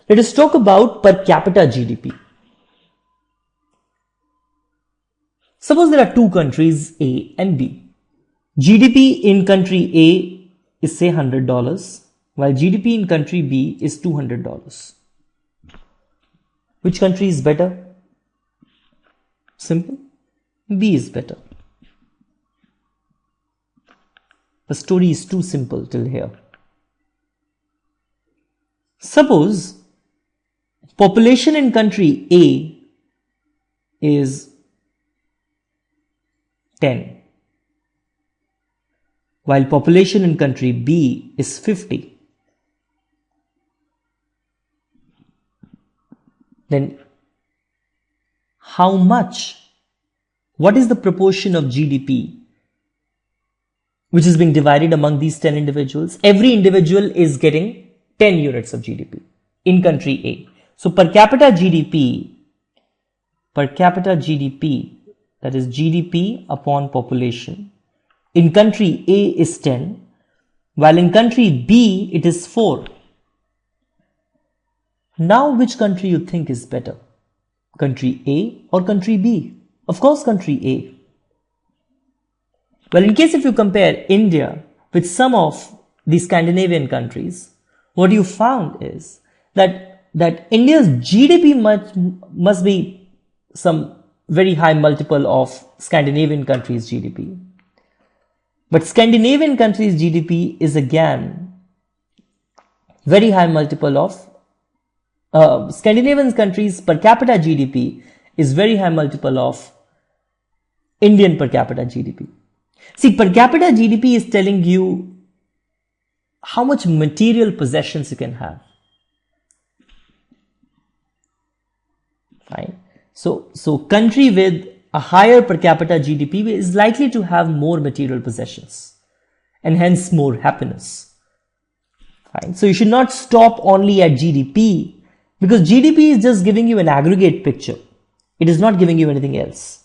Let us talk about per capita GDP. Suppose there are two countries, A and B. GDP in country A is say $100, while GDP in country B is $200. Which country is better? Simple. B is better. The story is too simple till here. Suppose population in country A is 10, while population in country B is 50. Then how much? What is the proportion of GDP which is being divided among these 10 individuals? Every individual is getting 10 units of GDP in country A. So per capita GDP, that is GDP upon population, in country A is 10, while in country B it is 4. Now which country you think is better? Country A or country B? Of course country A. Well, in case if you compare India with some of the Scandinavian countries, what you found is that India's GDP must be some very high multiple of Scandinavian countries' GDP. But Scandinavian countries' GDP is again very high multiple of Scandinavian countries' per capita GDP is very high multiple of Indian per capita GDP. See, per capita GDP is telling you how much material possessions you can have. Right? So country with a higher per capita GDP is likely to have more material possessions and hence more happiness. Right? So you should not stop only at GDP, because GDP is just giving you an aggregate picture. It is not giving you anything else.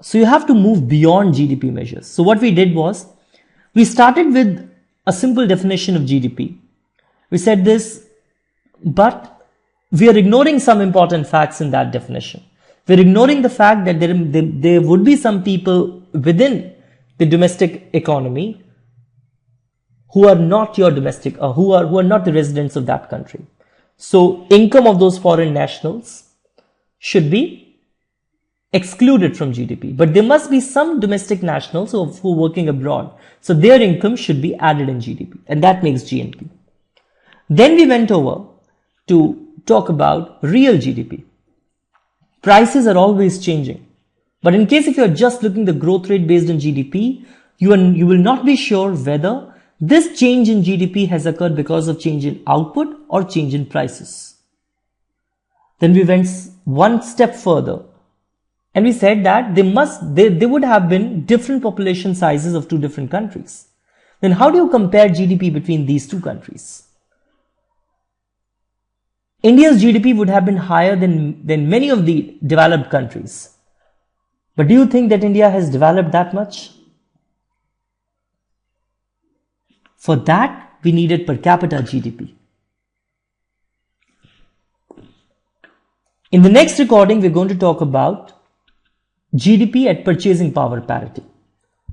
So you have to move beyond GDP measures. So what we did was, we started with a simple definition of GDP. We said this, but we are ignoring some important facts in that definition. We're ignoring the fact that there would be some people within the domestic economy who are not your domestic, who are not the residents of that country. So income of those foreign nationals should be excluded from GDP. But there must be some domestic nationals who are working abroad. So their income should be added in GDP. And that makes GNP. Then we went over to talk about real GDP. Prices are always changing. But in case if you are just looking the growth rate based on GDP, you will not be sure whether this change in GDP has occurred because of change in output or change in prices. Then we went one step further and we said that there would have been different population sizes of two different countries. Then how do you compare GDP between these two countries? India's GDP would have been higher than many of the developed countries. But do you think that India has developed that much? For that, we needed per capita GDP. In the next recording, we're going to talk about GDP at purchasing power parity.